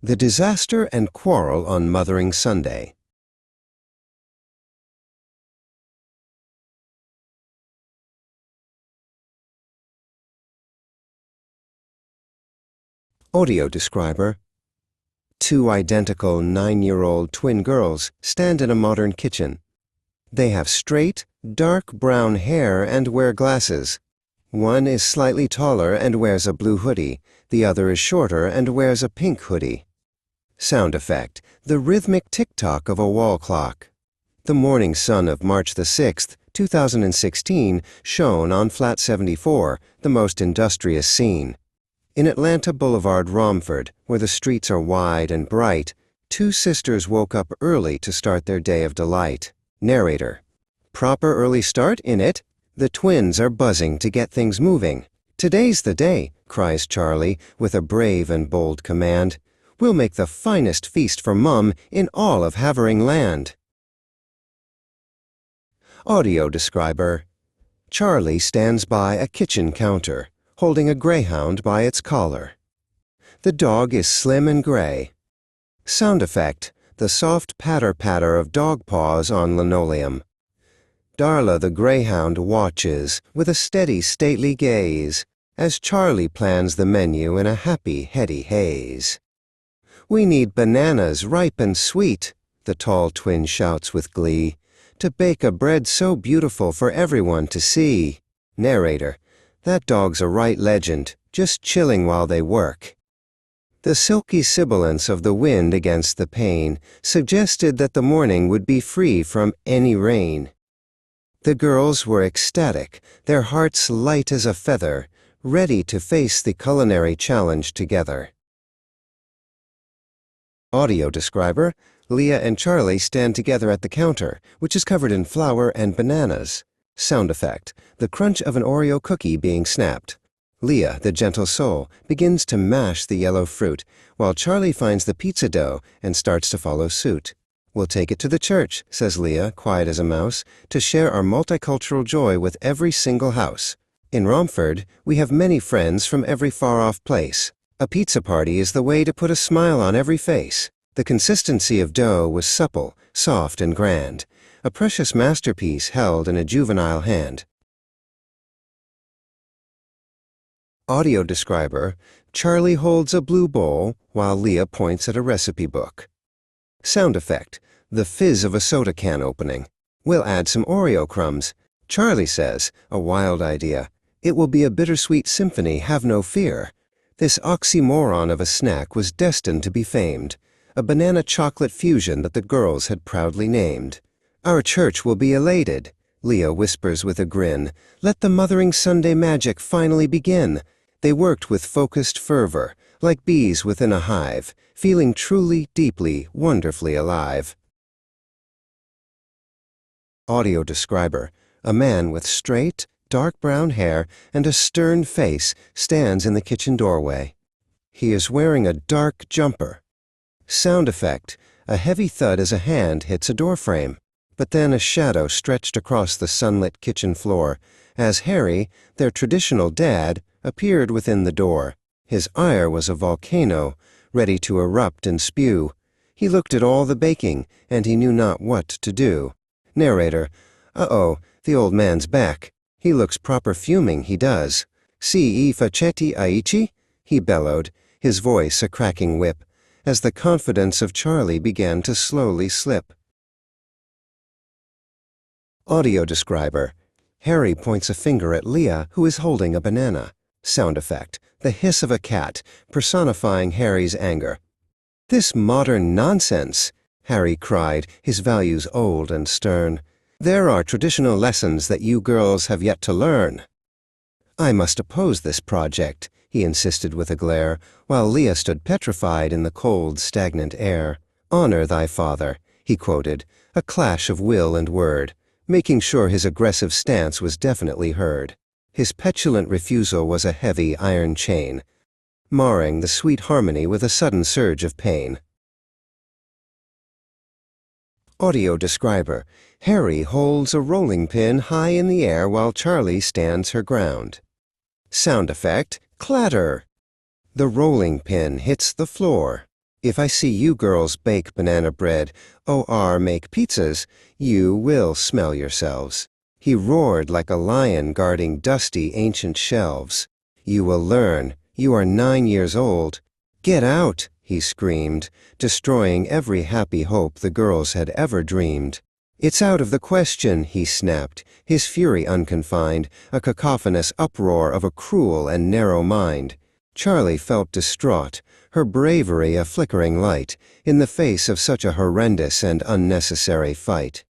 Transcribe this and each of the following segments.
The Disaster and Quarrel on Mothering Sunday. Audio describer. Two identical 9-year-old twin girls stand in a modern kitchen. They have straight, dark brown hair and wear glasses. One is slightly taller and wears a blue hoodie. The other is shorter and wears a pink hoodie. Sound effect: the rhythmic tick-tock of a wall clock. The morning sun of March the 6th, 2016 shone on Flat 74, the most industrious scene. In Atlanta Boulevard, Romford, where the streets are wide and bright, two sisters woke up early to start their day of delight. Narrator. Proper early start, innit? The twins are buzzing to get things moving. "Today's the day," cries Charlie with a brave and bold command. "We'll make the finest feast for Mum in all of Havering land." Audio describer. Charlie stands by a kitchen counter, holding a greyhound by its collar. The dog is slim and gray. Sound effect: the soft patter-patter of dog paws on linoleum. Darla the greyhound watches with a steady, stately gaze as Charlie plans the menu in a happy, heady haze. "We need bananas ripe and sweet," the tall twin shouts with glee, "to bake a bread so beautiful for everyone to see." Narrator. That dog's a right legend, just chilling while they work. The silky sibilance of the wind against the pane suggested that the morning would be free from any rain. The girls were ecstatic, their hearts light as a feather, ready to face the culinary challenge together. Audio describer. Leah and Charlie stand together at the counter, which is covered in flour and bananas. Sound effect: the crunch of an Oreo cookie being snapped. Leah, the gentle soul, begins to mash the yellow fruit, while Charlie finds the pizza dough and starts to follow suit. "We'll take it to the church," says Leah, quiet as a mouse, "to share our multicultural joy with every single house. In Romford, we have many friends from every far-off place. A pizza party is the way to put a smile on every face." The consistency of dough was supple, soft, and grand, a precious masterpiece held in a juvenile hand. Audio describer. Charlie holds a blue bowl while Leah points at a recipe book. Sound effect: the fizz of a soda can opening. "We'll add some Oreo crumbs." Charlie says, a wild idea, "It will be a bittersweet symphony, have no fear." This oxymoron of a snack was destined to be famed, a banana-chocolate fusion that the girls had proudly named. "Our church will be elated," Leah whispers with a grin. "Let the Mothering Sunday magic finally begin." They worked with focused fervor, like bees within a hive, feeling truly, deeply, wonderfully alive. Audio describer. A man with straight, dark brown hair and a stern face stands in the kitchen doorway. He is wearing a dark jumper. Sound effect: a heavy thud as a hand hits a doorframe, but then a shadow stretched across the sunlit kitchen floor as Harry, their traditional dad, appeared within the door. His ire was a volcano, ready to erupt and spew. He looked at all the baking, and he knew not what to do. Narrator. Uh-oh, the old man's back. He looks proper fuming, he does. "Si facetti aici?" he bellowed, his voice a cracking whip, as the confidence of Charlie began to slowly slip. Audio describer. Harry points a finger at Leah, who is holding a banana. Sound effect: the hiss of a cat, personifying Harry's anger. "This modern nonsense!" Harry cried, his values old and stern. "There are traditional lessons that you girls have yet to learn." "I must oppose this project," he insisted with a glare, while Leah stood petrified in the cold, stagnant air. "Honor thy father," he quoted, a clash of will and word, making sure his aggressive stance was definitely heard. His petulant refusal was a heavy iron chain, marring the sweet harmony with a sudden surge of pain. Audio describer. Harry holds a rolling pin high in the air while Charlie stands her ground. Sound effect: clatter. The rolling pin hits the floor. If I see you girls bake banana bread, or make pizzas, you will smell yourselves. He roared like a lion guarding dusty ancient shelves. You will learn. You are 9 years old. Get out, he screamed, destroying every happy hope the girls had ever dreamed. It's out of the question, he snapped, his fury unconfined, a cacophonous uproar of a cruel and narrow mind. Charlie felt distraught, her bravery a flickering light, in the face of such a horrendous and unnecessary fight.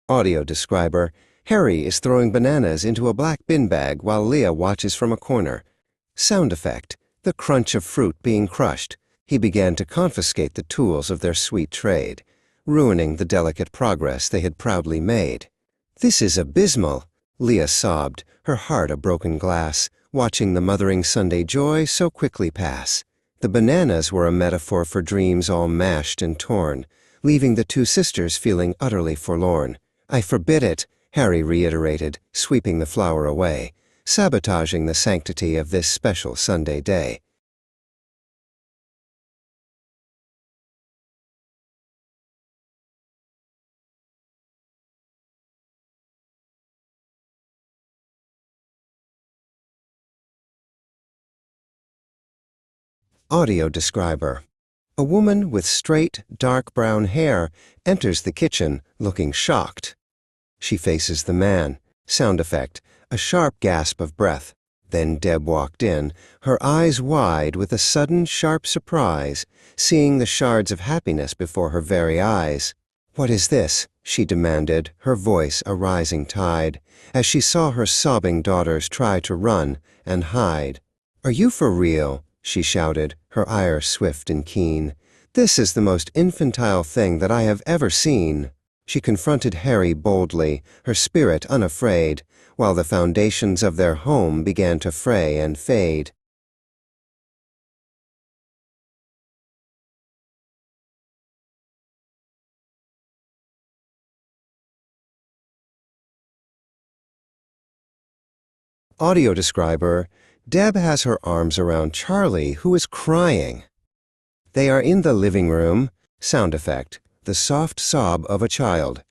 Audio describer: Harry is throwing bananas into a black bin bag while Leah watches from a corner. Sound effect: the crunch of fruit being crushed. He began to confiscate the tools of their sweet trade, ruining the delicate progress they had proudly made. This is abysmal, Leah sobbed, her heart a broken glass, watching the mothering Sunday joy so quickly pass. The bananas were a metaphor for dreams all mashed and torn, leaving the two sisters feeling utterly forlorn. I forbid it, Harry reiterated, sweeping the flour away, sabotaging the sanctity of this special Sunday day. Audio describer: a woman with straight, dark brown hair enters the kitchen, looking shocked. She faces the man. Sound effect: a sharp gasp of breath. Then Deb walked in, her eyes wide with a sudden, sharp surprise, seeing the shards of happiness before her very eyes. "What is this?" she demanded, her voice a rising tide, as she saw her sobbing daughters try to run and hide. "Are you for real?" she shouted, her ire swift and keen. "This is the most infantile thing that I have ever seen." She confronted Harry boldly, her spirit unafraid, while the foundations of their home began to fray and fade. Audio describer: Deb has her arms around Charlie, who is crying. They are in the living room. Sound effect: the soft sob of a child.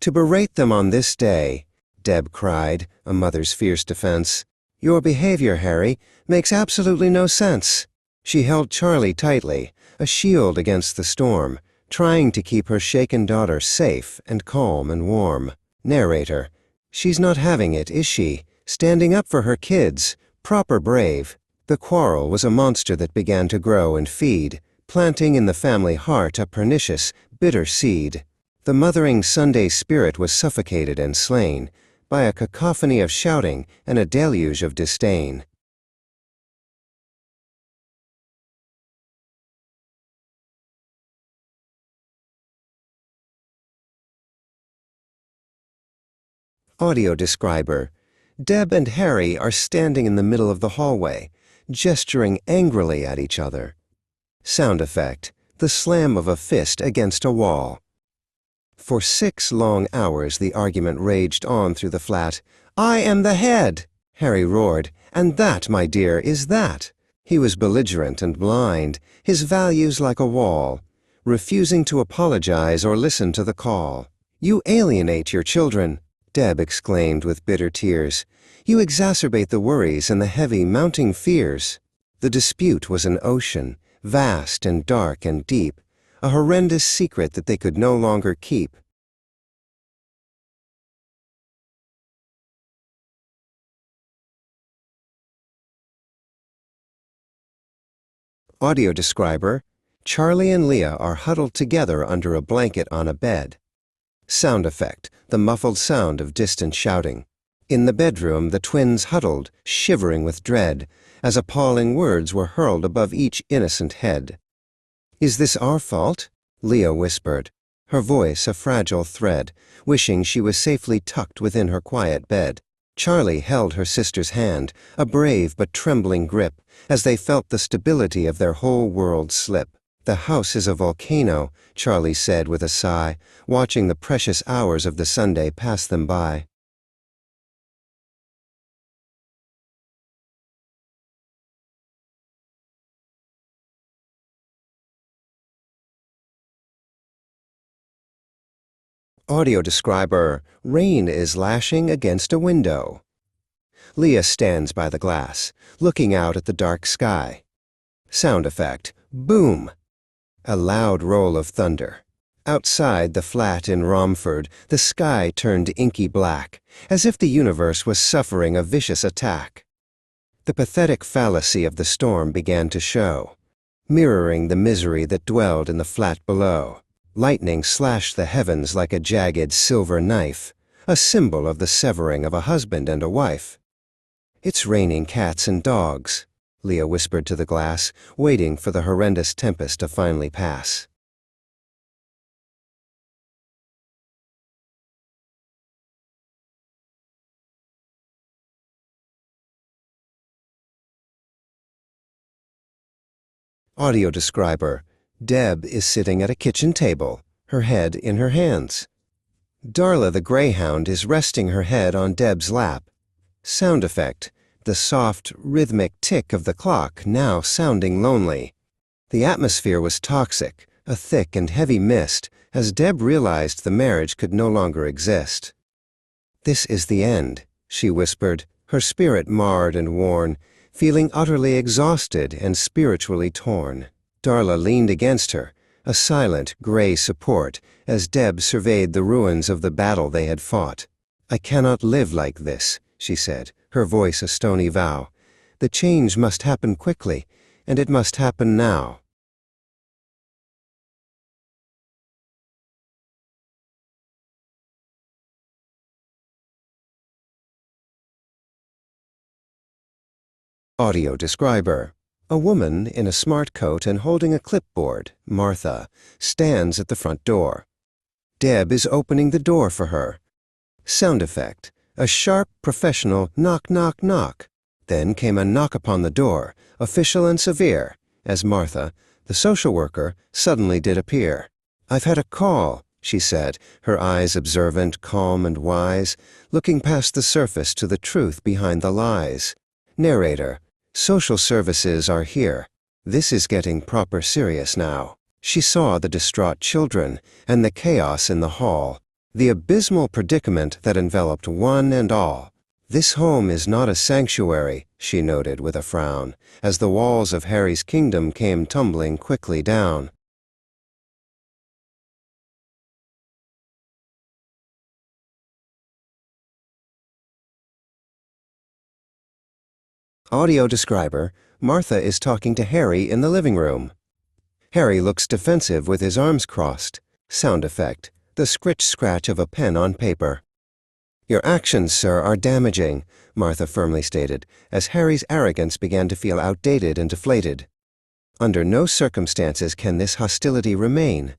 "To berate them on this day," Deb cried, a mother's fierce defense. "Your behavior, Harry, makes absolutely no sense." She held Charlie tightly, a shield against the storm, trying to keep her shaken daughter safe and calm and warm. Narrator: she's not having it, is she? Standing up for her kids, proper brave. The quarrel was a monster that began to grow and feed, planting in the family heart a pernicious, bitter seed. The mothering Sunday spirit was suffocated and slain by a cacophony of shouting and a deluge of disdain. Audio describer: Deb and Harry are standing in the middle of the hallway, gesturing angrily at each other. Sound effect: the slam of a fist against a wall. For 6 long hours the argument raged on through the flat. "I am the head!" Harry roared. "And that, my dear, is that." He was belligerent and blind, his values like a wall, refusing to apologize or listen to the call. "You alienate your children," Deb exclaimed with bitter tears. "You exacerbate the worries and the heavy mounting fears." The dispute was an ocean, vast and dark and deep, a horrendous secret that they could no longer keep. Audio describer: Charlie and Leah are huddled together under a blanket on a bed. Sound effect: the muffled sound of distant shouting. In the bedroom, the twins huddled, shivering with dread, as appalling words were hurled above each innocent head. "Is this our fault?" Leah whispered, her voice a fragile thread, wishing she was safely tucked within her quiet bed. Charlie held her sister's hand, a brave but trembling grip, as they felt the stability of their whole world slip. "The house is a volcano," Charlie said with a sigh, watching the precious hours of the Sunday pass them by. Audio describer, rain is lashing against a window. Leah stands by the glass, looking out at the dark sky. Sound effect, boom. A loud roll of thunder. Outside the flat in Romford, the sky turned inky black, as if the universe was suffering a vicious attack. The pathetic fallacy of the storm began to show, mirroring the misery that dwelled in the flat below. Lightning slashed the heavens like a jagged silver knife, a symbol of the severing of a husband and a wife. "It's raining cats and dogs," Leah whispered to the glass, waiting for the horrendous tempest to finally pass. Audio describer, Deb is sitting at a kitchen table, her head in her hands. Darla the greyhound is resting her head on Deb's lap. Sound effect, the soft, rhythmic tick of the clock now sounding lonely. The atmosphere was toxic, a thick and heavy mist, as Deb realized the marriage could no longer exist. "This is the end," she whispered, her spirit marred and worn, feeling utterly exhausted and spiritually torn. Darla leaned against her, a silent, gray support, as Deb surveyed the ruins of the battle they had fought. "I cannot live like this," she said, her voice a stony vow. "The change must happen quickly, and it must happen now." Audio describer. A woman in a smart coat and holding a clipboard, Martha, stands at the front door. Deb is opening the door for her. Sound effect, a sharp, professional knock, knock, knock. Then came a knock upon the door, official and severe, as Martha, the social worker, suddenly did appear. "I've had a call," she said, her eyes observant, calm, and wise, looking past the surface to the truth behind the lies. Narrator. "Social services are here. This is getting proper serious now." She saw the distraught children and the chaos in the hall, the abysmal predicament that enveloped one and all. "This home is not a sanctuary," she noted with a frown, as the walls of Harry's kingdom came tumbling quickly down. Audio describer, Martha is talking to Harry in the living room. Harry looks defensive with his arms crossed. Sound effect, the scritch-scratch of a pen on paper. "Your actions, sir, are damaging," Martha firmly stated, as Harry's arrogance began to feel outdated and deflated. "Under no circumstances can this hostility remain.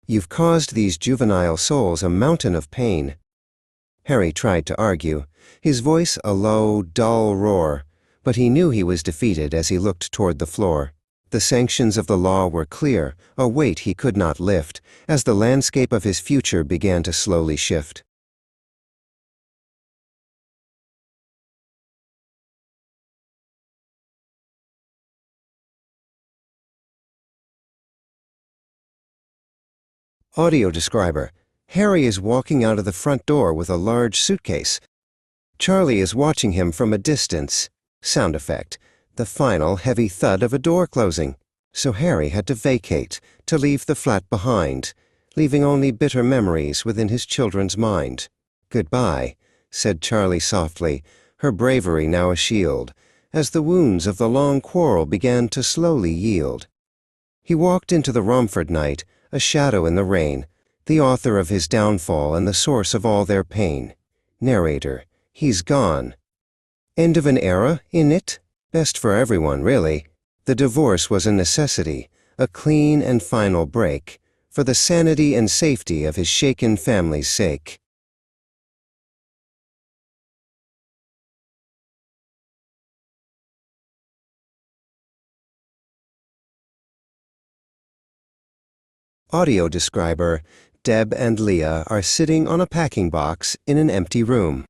You've caused these juvenile souls a mountain of pain." Harry tried to argue, his voice a low, dull roar, but he knew he was defeated as he looked toward the floor. The sanctions of the law were clear, a weight he could not lift, as the landscape of his future began to slowly shift. Audio describer. Harry is walking out of the front door with a large suitcase. Charlie is watching him from a distance. Sound effect, the final heavy thud of a door closing. So Harry had to vacate, to leave the flat behind, leaving only bitter memories within his children's mind. "Goodbye," said Charlie softly, her bravery now a shield, as the wounds of the long quarrel began to slowly yield. He walked into the Romford night, a shadow in the rain, the author of his downfall and the source of all their pain. Narrator. He's gone. End of an era, in it? Best for everyone, really. The divorce was a necessity, a clean and final break, for the sanity and safety of his shaken family's sake. Audio describer, Deb and Leah are sitting on a packing box in an empty room.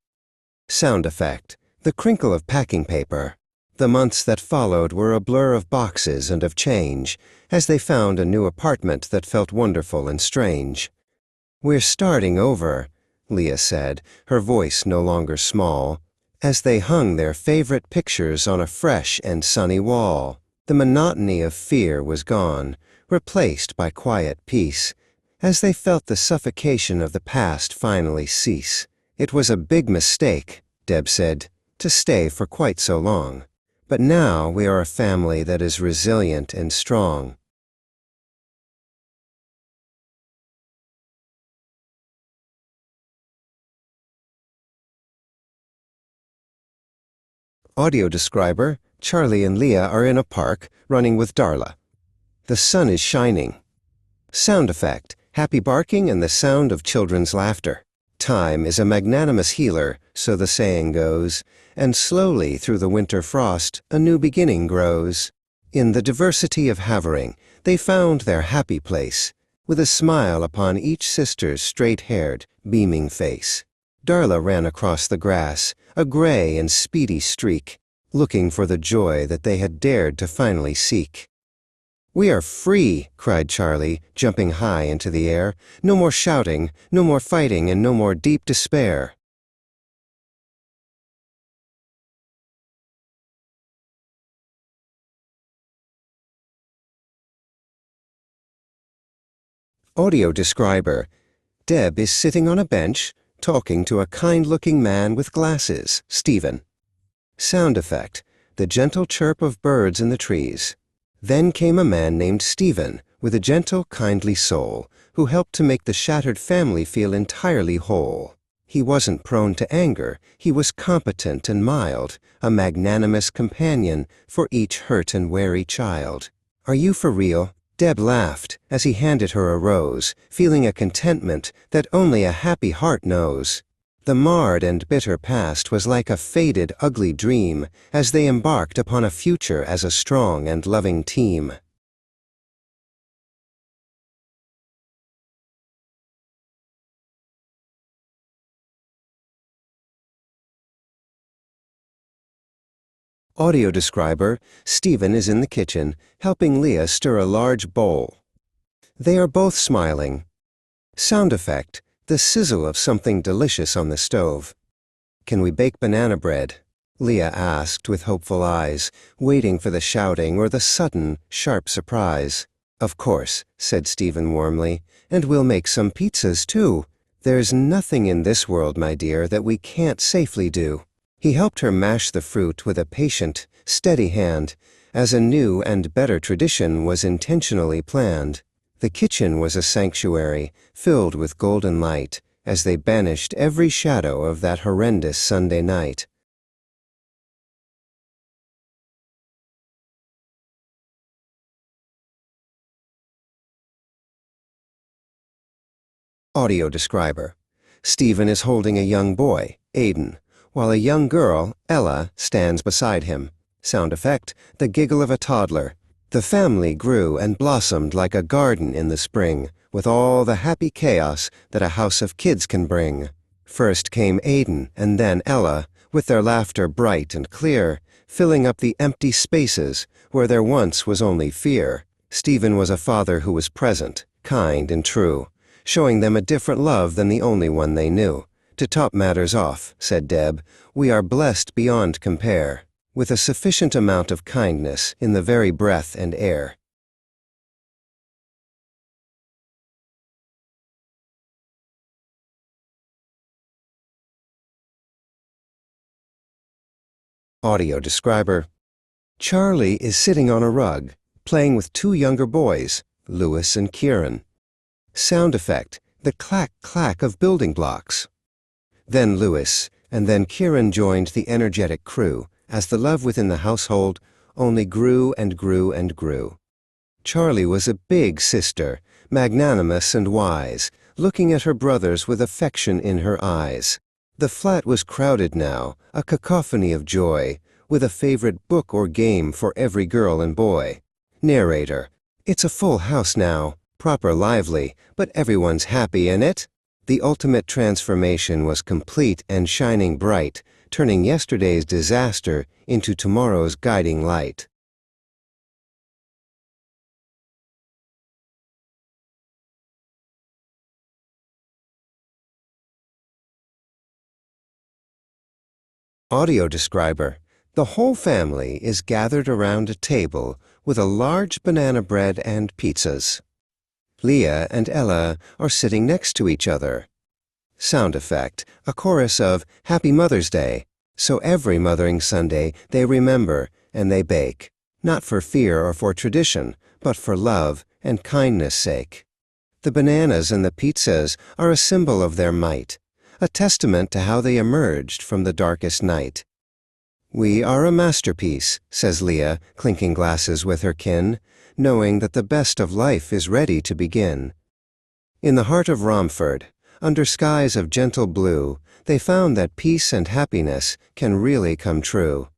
Sound effect, the crinkle of packing paper. The months that followed were a blur of boxes and of change, as they found a new apartment that felt wonderful and strange. "We're starting over," Leah said, her voice no longer small, as they hung their favorite pictures on a fresh and sunny wall. The monotony of fear was gone, replaced by quiet peace, as they felt the suffocation of the past finally cease. "It was a big mistake," Deb said, "to stay for quite so long. But now we are a family that is resilient and strong." Audio describer: Charlie and Leah are in a park, running with Darla. The sun is shining. Sound effect: happy barking and the sound of children's laughter. Time is a magnanimous healer, so the saying goes, and slowly through the winter frost a new beginning grows. In the diversity of Havering, they found their happy place, with a smile upon each sister's straight-haired, beaming face. Darla ran across the grass, a gray and speedy streak, looking for the joy that they had dared to finally seek. "We are free!" cried Charlie, jumping high into the air. "No more shouting, no more fighting, and no more deep despair." Audio describer: Deb is sitting on a bench, talking to a kind-looking man with glasses, Stephen. Sound effect: the gentle chirp of birds in the trees. Then came a man named Stephen, with a gentle, kindly soul, who helped to make the shattered family feel entirely whole. He wasn't prone to anger, he was competent and mild, a magnanimous companion for each hurt and wary child. "Are you for real?" Deb laughed as he handed her a rose, feeling a contentment that only a happy heart knows. The marred and bitter past was like a faded, ugly dream as they embarked upon a future as a strong and loving team. Audio describer: Stephen is in the kitchen, helping Leah stir a large bowl. They are both smiling. Sound effect: the sizzle of something delicious on the stove. "Can we bake banana bread?" Leah asked with hopeful eyes, waiting for the shouting or the sudden, sharp surprise. "Of course," said Stephen warmly, "and we'll make some pizzas too. There's nothing in this world, my dear, that we can't safely do." He helped her mash the fruit with a patient, steady hand, as a new and better tradition was intentionally planned. The kitchen was a sanctuary, filled with golden light, as they banished every shadow of that horrendous Sunday night. Audio describer: Stephen is holding a young boy, Aiden, while a young girl, Ella, stands beside him. Sound effect: the giggle of a toddler. The family grew and blossomed like a garden in the spring, with all the happy chaos that a house of kids can bring. First came Aiden and then Ella, with their laughter bright and clear, filling up the empty spaces where there once was only fear. Stephen was a father who was present, kind and true, showing them a different love than the only one they knew. "To top matters off," said Deb, "we are blessed beyond compare, with a sufficient amount of kindness in the very breath and air." Audio describer: Charlie is sitting on a rug, playing with two younger boys, Louis and Kieran. Sound effect: the clack-clack of building blocks. Then Louis, and then Kieran joined the energetic crew, as the love within the household only grew and grew and grew. Charlie was a big sister, magnanimous and wise, looking at her brothers with affection in her eyes. The flat was crowded now, a cacophony of joy, with a favorite book or game for every girl and boy. Narrator: it's a full house now, proper lively, but everyone's happy in it. The ultimate transformation was complete and shining bright, turning yesterday's disaster into tomorrow's guiding light. Audio describer. The whole family is gathered around a table with a large banana bread and pizzas. Leah and Ella are sitting next to each other. Sound effect. A chorus of Happy Mother's Day. So every Mothering Sunday they remember and they bake, not for fear or for tradition, but for love and kindness' sake. The bananas and the pizzas are a symbol of their might, a testament to how they emerged from the darkest night. We are a masterpiece, says Leah, clinking glasses with her kin, knowing that the best of life is ready to begin. In the heart of Romford, under skies of gentle blue, they found that peace and happiness can really come true.